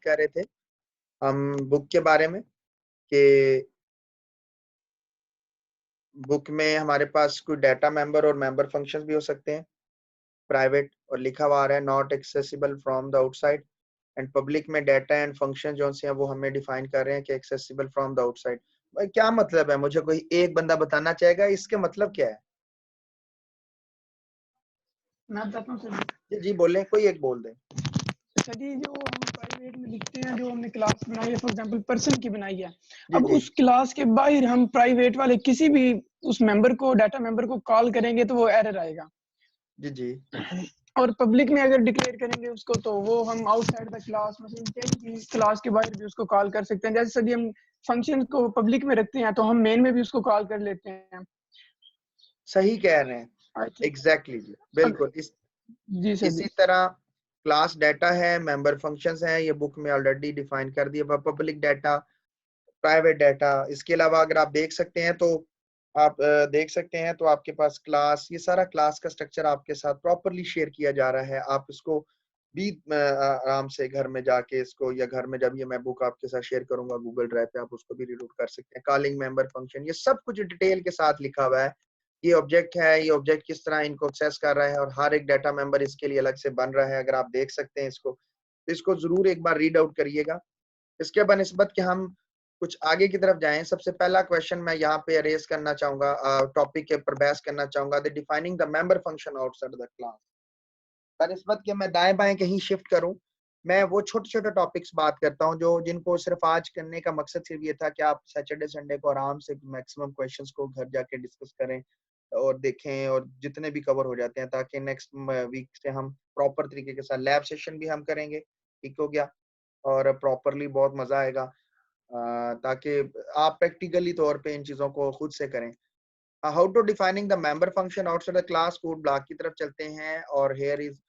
कर रहे थे हम बुक के बारे में कि बुक में हमारे पास कोई डाटा मेंबर और मेंबर फंक्शंस भी हो सकते हैं प्राइवेट, और लिखा हुआ आ रहा है not accessible from the outside, and public में डाटा एंड फंक्शन जो से हैं वो हमें डिफाइन कर रहे हैं कि एक्सेसिबल फ्रॉम द आउटसाइड। भाई क्या मतलब है, मुझे कोई एक बंदा बताना चाहेगा इसके मतलब क्या है? मैं बताता हूँ सर। जी बोले, कोई एक बोल दे। सर जी जो हम प्राइवेट में लिखते हैं, जो हमने क्लास बनाई है फॉर एग्जांपल पर्सन की बनाई है, जी अब जी उस क्लास के बाहर हम प्राइवेट वाले किसी भी उस मेंबर को, डाटा मेंबर को कॉल करेंगे तो वो एरर आएगा। जी जी और पब्लिक में अगर डिक्लेयर करेंगे उसको तो वो हम आउटसाइड द क्लास, मतलब कहीं भी क्लास के बाहर भी उसको कॉल कर सकते हैं। जैसे सभी हम फंक्शन को पब्लिक में रखते हैं तो हम मेन में भी उसको कॉल कर लेते हैं। सही कह रहे हैं, आई थिंक। एग्जैक्टली जी बिल्कुल। जी सर इसी जी। तरह क्लास डाटा है, मेंबर फंक्शंस हैं, ये बुक में ऑलरेडी डिफाइन कर दिया, पब्लिक डाटा, प्राइवेट डाटा। इसके अलावा अगर आप देख सकते हैं तो आप देख सकते हैं तो आपके पास क्लास, ये सारा क्लास का स्ट्रक्चर आपके साथ प्रॉपरली शेयर किया जा रहा है। आप इसको भी आराम से घर में जाके इसको, या घर में जब ये मैं बुक आपके साथ शेयर करूंगा गूगल ड्राइव पे, आप उसको भी रीड आउट कर सकते हैं। कॉलिंग मेंबर फंक्शन, ये सब कुछ डिटेल के साथ लिखा हुआ है। ये ऑब्जेक्ट है, ये ऑब्जेक्ट किस तरह इनको एक्सेस कर रहा है, और हर एक डाटा मेंबर इसके लिए अलग से बन रहा है। अगर आप देख सकते हैं इसको, तो इसको जरूर एक बार रीड आउट करिएगा। इसके बनिस्बत कि हम कुछ आगे की तरफ जाएं, सबसे पहला क्वेश्चन मैं यहाँ पे अरेज करना चाहूंगा, टॉपिक के ऊपर बहस करना चाहूंगा, the defining the member function outside the class. बनिस्बत कि मैं दाएं बाएं कहीं शिफ्ट करूं, मैं वो छोटे छोटे टॉपिक्स बात करता हूं जो जिनको सिर्फ आज करने का मकसद सिर्फ ये था कि आप सैटरडे संडे को आराम से मैक्सिमम क्वेश्चंस को घर जाके डिस्कस करें और देखें, और जितने भी कवर हो जाते हैं, ताकि नेक्स्ट वीक से हम प्रॉपर तरीके के साथ लैब सेशन भी हम करेंगे। ठीक हो गया? और प्रॉपरली बहुत मजा आएगा, ताकि आप प्रैक्टिकली तौर पे इन चीजों को खुद से करें। How to defining the member function outside the class, code block की तरफ चलते हैं, और here is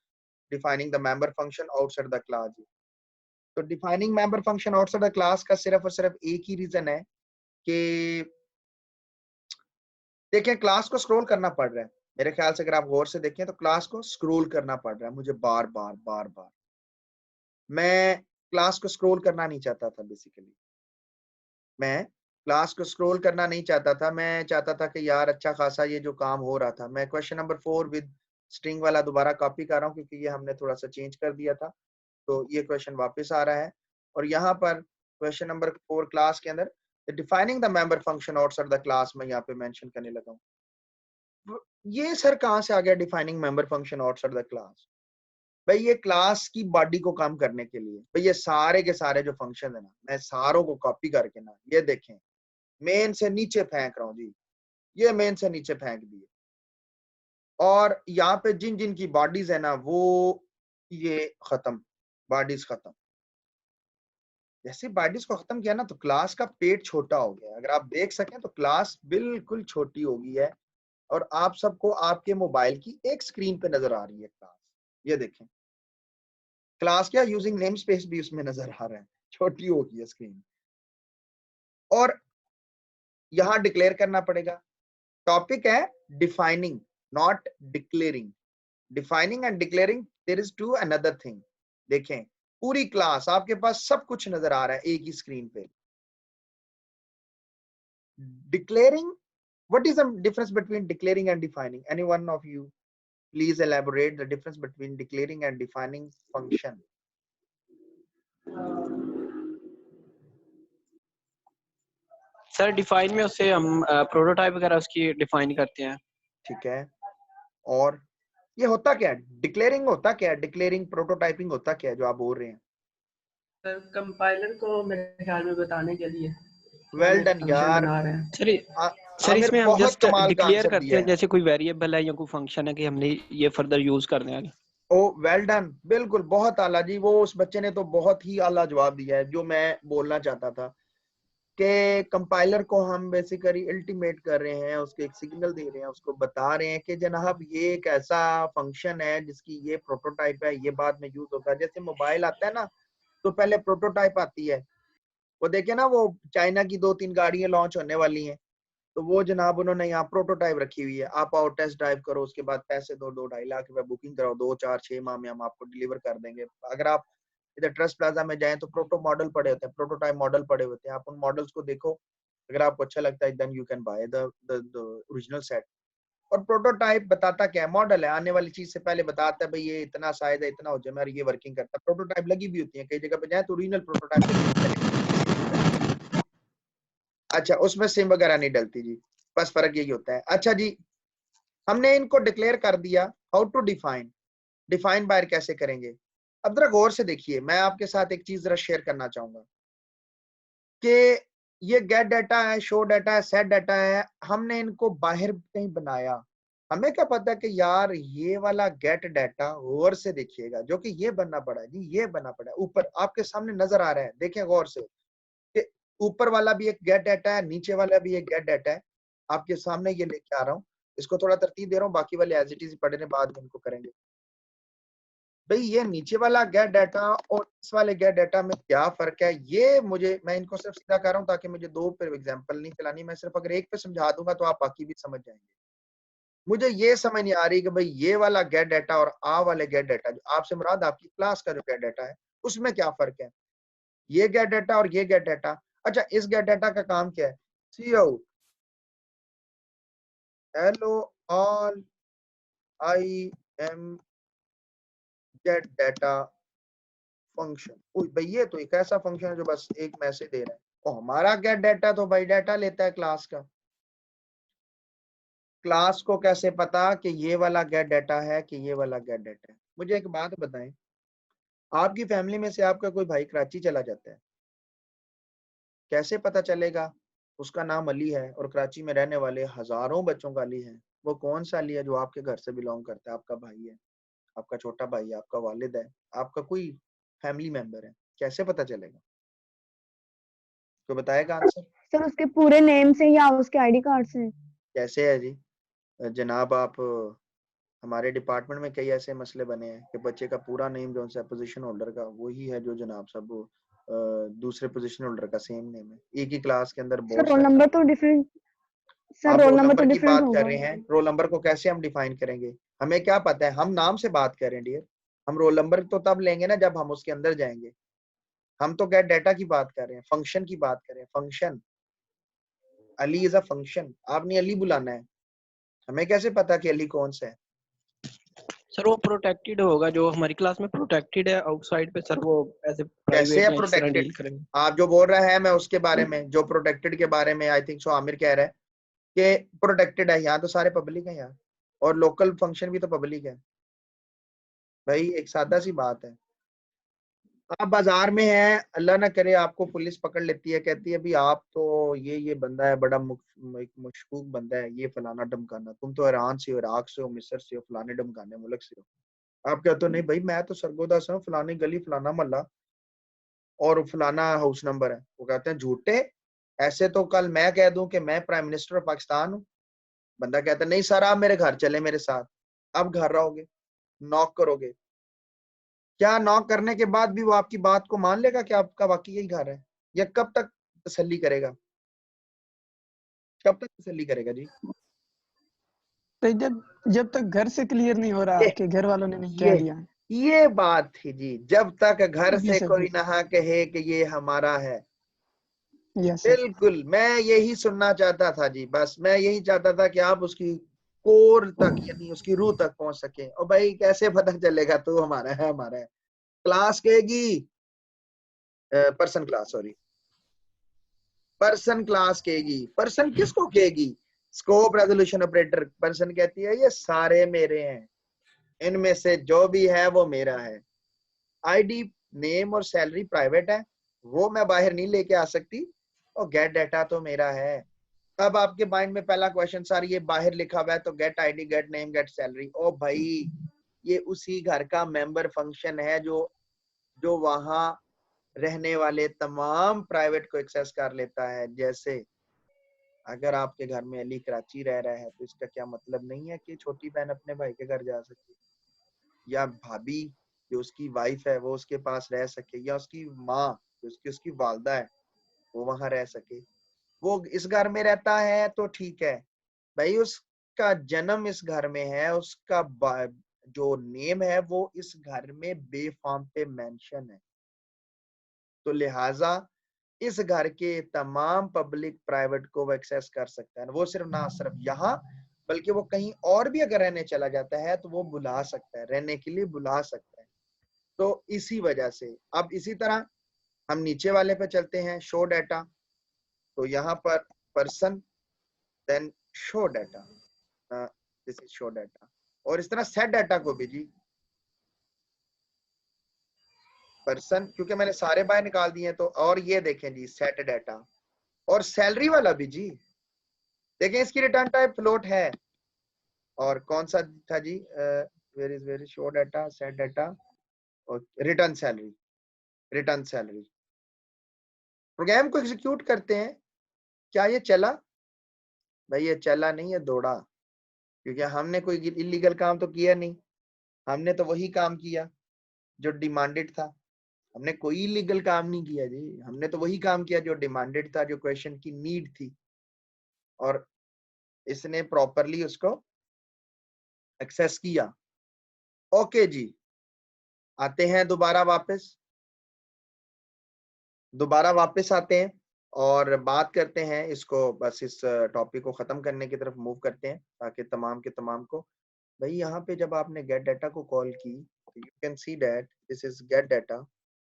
defining the member function outside the class. तो defining member function outside the class का सिर्फ और सिर्फ एक ही रीजन है कि देखिए क्लास को स्क्रॉल करना पड़ रहा है। मेरे ख्याल से अगर आप गौर से देखें तो क्लास को स्क्रॉल करना पड़ रहा है मुझे बार बार बार बार। मैं क्लास को स्क्रॉल करना नहीं चाहता था बेसिकली, मैं क्लास को स्क्रॉल करना नहीं चाहता था। मैं चाहता था कि यार अच्छा खासा ये जो काम हो रहा था, मैं क्वेश्चन नंबर 4 विद स्ट्रिंग वाला दोबारा कॉपी कर रहा हूँ क्योंकि ये हमने थोड़ा सा चेंज कर दिया था, तो ये क्वेश्चन वापस आ रहा है। और यहाँ पर क्वेश्चन नंबर 4 क्लास के अंदर defining the member function outside the class में यहाँ पे मेंशन करने लगा हूँ। ये सर कहाँ से आ गया defining member function outside the class? भाई ये क्लास की बॉडी को कम करने के लिए, भाई ये सारे के सारे जो फंक्शन है ना, मैं सारों को कॉपी करके ना, ये देखें मेन से नीचे फेंक रहा हूँ जी, ये मेन से नीचे फेंक दिए। और यहाँ पे जिन जिन की बॉडीज है ना, वो ये खत्म, बॉडीज खत्म। जैसे बॉडीज को खत्म किया ना, तो क्लास का पेट छोटा हो गया। अगर आप देख सकें तो क्लास बिल्कुल छोटी हो गई है, और आप सबको आपके मोबाइल की एक स्क्रीन पे नजर आ रही है क्लास। ये देखें क्लास क्या, यूजिंग नेम स्पेस भी उसमें नजर आ रहा है, छोटी हो गई है स्क्रीन। और यहां डिक्लेयर करना पड़ेगा। टॉपिक है defining, not declaring. Defining and declaring, there is two another thing. देखें पूरी क्लास आपके पास सब कुछ नजर आ रहा है एक ही स्क्रीन पे। Declaring, what is the difference between declaring and defining? Any one of you please elaborate the difference between declaring and defining function? Sir define में उससे हम प्रोटोटाइप वगैरह उसकी डिफाइन करते हैं। ठीक है, और ये होता क्या है? डिक्लेयरिंग होता क्या है? डिक्लेयरिंग प्रोटोटाइपिंग होता क्या है जो आप बोल रहे हैं? सर कंपाइलर को मेरे ख्याल में बताने के लिए वेल डन यार। बना रहे हैं। सर इसमें हम बहुत जस्ट कमाल का डिक्लेयर आंसर करते दिया हैं, है। जैसे कोई वेरिएबल है या कोई फंक्शन है कि हमने ये फर्दर यूज करने हैं। ओ वेल डन, बिल्कुल बहुत आला जी। वो उस बच्चे ने तो बहुत ही आला जवाब दिया है जो मैं बोलना चाहता था, कि कंपाइलर को हम बेसिकली अल्टीमेट कर रहे हैं, उसको एक सिग्नल दे रहे हैं, उसको बता रहे हैं कि जनाब ये एक ऐसा फंक्शन है जिसकी ये प्रोटोटाइप है, ये बाद में यूज होता है। जैसे मोबाइल आता है ना, तो पहले प्रोटोटाइप आती है। वो देखे ना, वो चाइना की 2-3 गाड़ियां लॉन्च होने वाली हैं, तो वो जनाब उन्होंने यहाँ प्रोटोटाइप रखी हुई है। आप आओ टेस्ट ड्राइव करो, उसके बाद पैसे दो, 2-2.5 लाख रुपए बुकिंग कराओ, 2-4-6 माह में हम आपको डिलीवर कर देंगे। अगर आप इधर ट्रस्ट प्लाजा में जाएं तो प्रोटो मॉडल पड़े होते हैं, प्रोटोटाइप मॉडल पड़े होते हैं, आप उन मॉडल्स को देखो, अगर आपको अच्छा लगता है then you can buy the original set. और प्रोटोटाइप बताता क्या है, मॉडल है, आने वाली चीज से पहले बताता है भाई ये इतना साइज है, इतना हो जाए और ये वर्किंग करता है। प्रोटोटाइप लगी भी होती है, कई जगह पे जाए तो ओरिजिनल प्रोटोटाइप। अच्छा, उसमें सिम वगैरह नहीं डलती जी, बस फर्क यही होता है। अच्छा जी, हमने इनको डिक्लेयर कर दिया। How to define, define buyer कैसे करेंगे? अब जरा गौर से देखिए, मैं आपके साथ एक चीज जरा शेयर करना चाहूंगा कि ये गेट डाटा है, शो डाटा है, सेट डाटा है, हमने इनको बाहर कहीं बनाया। हमें क्या पता कि यार ये वाला गेट डाटा गौर से देखिएगा, जो कि ये बनना पड़ा है जी, ये बनना पड़ा है, ऊपर आपके सामने नजर आ रहा है, देखें गौर से कि ऊपर वाला भी एक गेट डाटा है, नीचे वाला भी एक गेट डाटा है। आपके सामने ये लेके आ रहा हूँ, इसको थोड़ा तरतीब दे रहा हूँ, बाकी वाले एज इट इज पढ़ने बाद में इनको करेंगे। भाई ये नीचे वाला गेट डाटा और इस वाले गेट डाटा में क्या फर्क है, ये मुझे, मैं इनको सिर्फ सीधा कर रहा हूँ ताकि मुझे दो पे एग्जांपल नहीं चलानी, मैं सिर्फ अगर एक पे समझा दूंगा तो आप बाकी भी समझ जाएंगे। मुझे ये समझ नहीं आ रही कि भाई ये वाला गेट डाटा और आ वाले गेट डाटा, जो आपसे मुराद आपकी क्लास का जो गेट डाटा है, उसमें क्या फर्क है, ये गेट डाटा और ये गेट डाटा। अच्छा, इस गेट डाटा का काम क्या है, cout hello all I am get data function. भाई ये तो एक ऐसा फंक्शन है जो बस एक मैसेज दे रहा है, और हमारा गेट डाटा तो भाई डाटा लेता है क्लास का। क्लास को कैसे पता कि ये वाला गेट डाटा है कि ये वाला गेट डाटा है? मुझे एक बात बताएं, आपकी फैमिली में से आपका कोई भाई कराची चला जाता है, कैसे पता चलेगा उसका नाम अली है और कराची में रहने वाले हजारों बच्चों का अली है? वो कौन सा अली है जो आपके घर से बिलोंग करता है, आपका भाई है, आपका छोटा भाई है, आपका वालिद है, आपका कोई फैमिली मेंबर है? कैसे पता चलेगा? तो बताएगा आंसर? सर उसके पूरे नेम से या उसके आईडी कार्ड से? कैसे है जी जनाब? आप हमारे डिपार्टमेंट में कई ऐसे मसले बने हैं कि बच्चे का पूरा नेम जो है पोजीशन होल्डर का वही है जो जनाब सब दूसरे पोजीशन होल्डर का सेम नेम है। एक ही क्लास के अंदर सर बहुत रोल सारे नंबर लोग तो हैं। डिफरेंट, सर आप रोल रोल नंबर तो नंबर की डिफरेंट बात कर होगा। रहे हैं, रोल नंबर को कैसे हम डिफाइन करेंगे? हमें क्या पता है, हम नाम से बात कर रहे हैं डियर। हम रोल नंबर तो तब लेंगे ना जब हम उसके अंदर जाएंगे। हम तो गेट डाटा की बात कर रहे हैं, फंक्शन की बात कर रहे हैं। Function Ali is a function, आपने अली बुलाना है, हमें कैसे पता कि अली कौन सा है? सर वो प्रोटेक्टेड होगा, जो हमारी क्लास में प्रोटेक्टेड है, आउटसाइड पे सर वो एज ए कैसे प्राइवेट है या इस तरह प्रोटेक्टेड? डील करेंगे। आप जो बोल रहे हैं मैं उसके बारे में, जो प्रोटेक्टेड के बारे में आई थिंक सो आमिर कह रहा है कि प्रोटेक्टेड है, यहाँ तो सारे पब्लिक है यार, और लोकल फंक्शन भी तो पब्लिक है। भाई एक सादा सी बात है, आप बाजार में हैं, अल्लाह ना करे आपको पुलिस पकड़ लेती है, कहती है भी आप तो ये बंदा है बड़ा एक मशकूक बंदा है, ये फलाना ढमकाना, तुम तो ईरान से हो, इराक से हो, मिस्र से हो, फलाने ढमकाने मुल्क से हो। आप कहते हो नहीं भाई मैं तो सरगोदा से हूँ, फलानी गली, फलाना मोहल्ला और फलाना हाउस नंबर है। वो कहते हैं झूठे, ऐसे तो कल मैं कह दूं कि मैं प्राइम मिनिस्टर ऑफ पाकिस्तान हूँ, बंदा कहता है नहीं सर आप मेरे घर चले मेरे साथ। आप घर रहोगे, नॉक करोगे, क्या नॉक करने के बाद भी वो आपकी बात को मान लेगा कि आपका वाकई यही घर है? या कब तक तसल्ली करेगा, कब तक तसल्ली करेगा जी? तो जब तक घर से क्लियर नहीं हो रहा ये कि घर वालों ने नहीं कह ये दिया। ये बात थी जी, जब तक घर जी से सर, कोई जी ना कहे कि ये हमारा है। Yes sir. बिल्कुल, मैं यही सुनना चाहता था जी, बस मैं यही चाहता था कि आप उसकी कोर तक यानी उसकी रूह तक पहुंच सके। और भाई कैसे पता चलेगा तू हमारा है, हमारा है? क्लास कहेगी, person class, sorry, person class कहेगी। पर्सन किसको कहेगी? Scope resolution operator. पर्सन कहती है ये सारे मेरे हैं, इनमें से जो भी है वो मेरा है। आईडी, नेम और सैलरी प्राइवेट है, वो मैं बाहर नहीं लेके आ सकती, और गेट डाटा तो मेरा है। अब आपके माइंड में पहला क्वेश्चन सर ये बाहर लिखा हुआ है तो get ID, get name, get salary, ओ भाई ये उसी घर का मेंबर फंक्शन है जो जो वहां रहने वाले तमाम प्राइवेट को एक्सेस कर लेता है। जैसे अगर आपके घर में अली कराची रह रहा है तो इसका क्या मतलब नहीं है कि छोटी बहन अपने भाई के घर जा सके, या भाभी जो उसकी वाइफ है वो उसके पास रह सके, या उसकी माँ जो उसकी वालदा है वो वहां रह सके। वो इस घर में रहता है तो ठीक है भाई, उसका जन्म इस घर में है, उसका जो नेम है वो इस घर में बेफाम पे मेंशन है। तो लिहाजा इस घर के तमाम पब्लिक प्राइवेट को वो एक्सेस कर सकता है। वो सिर्फ ना सिर्फ यहाँ बल्कि वो कहीं और भी अगर रहने चला जाता है तो वो बुला सकता है, रहने के लिए बुला सकता है। तो इसी वजह से अब इसी तरह हम नीचे वाले पे चलते हैं, शो डाटा। तो यहाँ पर person then show data, this is show data. और इस तरह सेट डाटा को भी जी पर्सन, क्योंकि मैंने सारे बाहर निकाल दिए तो। और ये देखें जी सेट डाटा और सैलरी वाला भी जी देखें, इसकी रिटर्न टाइप फ्लोट है। और कौन सा था जी, where is show data, set data और return salary. Return salary program को एग्जीक्यूट करते हैं, क्या ये चला? भाई ये चला नहीं, ये दौड़ा, क्योंकि हमने कोई इलीगल काम तो किया नहीं, हमने तो वही काम किया जो डिमांडेड था। हमने कोई इलीगल काम नहीं किया जी, हमने तो वही काम किया जो डिमांडेड था, जो क्वेश्चन की नीड थी, और इसने प्रॉपरली उसको एक्सेस किया। ओके जी, आते हैं दोबारा वापस आते हैं और बात करते हैं इसको, बस इस टॉपिक को खत्म करने की तरफ मूव करते हैं ताकि तमाम के तमाम को। भाई यहाँ पे जब आपने गेट डाटा को कॉल की तो you can see that this is get data.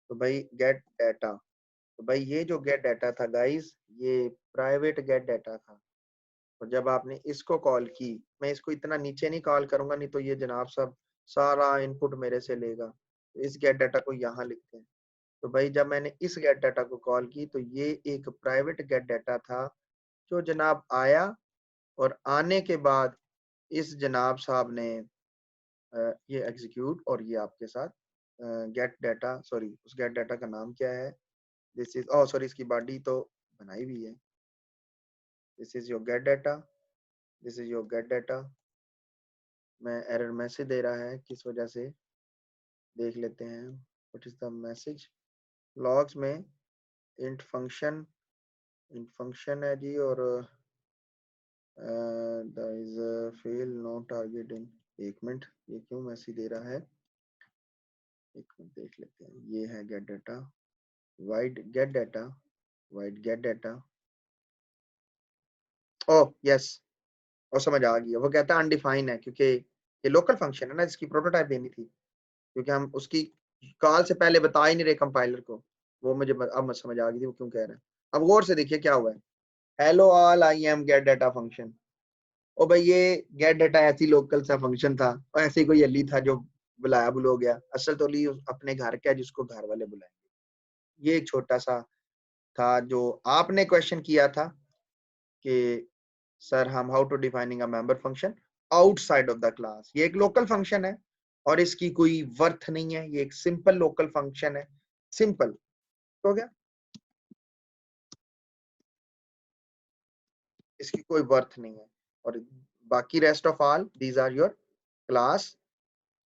तो भाई गेट डाटा, तो भाई ये जो गेट डाटा था गाइस, ये प्राइवेट गेट डाटा था। और जब आपने इसको कॉल की, मैं इसको इतना नीचे नहीं कॉल करूंगा, नहीं तो ये जनाब सब सारा इनपुट मेरे से लेगा। तो इस गेट डाटा को यहाँ लिखते हैं। तो भाई जब मैंने इस गेट डाटा को कॉल की तो ये एक प्राइवेट गेट डाटा था जो जनाब आया, और आने के बाद इस जनाब साहब ने ये एग्जीक्यूट, और ये आपके साथ गेट डाटा, सॉरी उस गेट डाटा का नाम क्या है, दिस इज, oh सॉरी इसकी बॉडी तो बनाई हुई है, this is your gate data, this is your gate data. मैं एरर मैसेज दे रहा है, किस वजह से देख लेते हैं। What is the message? Logs में इंट फंक्शन है जी, और इज फेल नो टारगेट इन। एक मिनट, ये क्यों मैसेज दे रहा है, एक मिनट देख लेते हैं। ये है gate data, wide gate data, wide gate data. Oh yes, और समझ आ गया, वो कहता है अनडिफाइन है क्योंकि ये लोकल फंक्शन है ना, जिसकी प्रोटोटाइप देनी थी, क्योंकि हम उसकी कॉल से पहले बता ही नहीं रहे कंपाइलर को। वो मुझे अब समझ आ गई थी वो क्यों कह रहे हैं। अब गौर से देखिए क्या हुआ है, hello all I am get data function. ओ भाई ये गेट डाटा ऐसी लोकल सा फंक्शन था, और ऐसे ही कोई अली था जो बुलाया बुलो गया, असल तो अली अपने घर का जिसको घर वाले बुलाएंगे। ये एक छोटा सा था जो आपने क्वेश्चन किया था कि सर हम how to defining a member function outside of the class. ये एक लोकल फंक्शन है और इसकी कोई वर्थ नहीं है, ये एक सिंपल लोकल फंक्शन है, सिंपल हो गया, इसकी कोई वर्थ नहीं है। और बाकी rest of all these are your class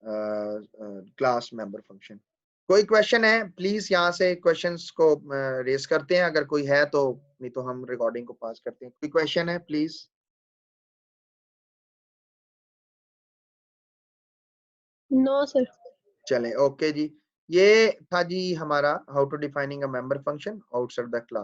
class member function. कोई क्वेश्चन है प्लीज यहाँ से क्वेश्चंस को रेस करते हैं अगर कोई है तो, नहीं तो हम रिकॉर्डिंग को पास करते हैं। कोई क्वेश्चन है प्लीज? No sir. चले ओके जी, ये था जी हमारा how to defining a member function outside the class.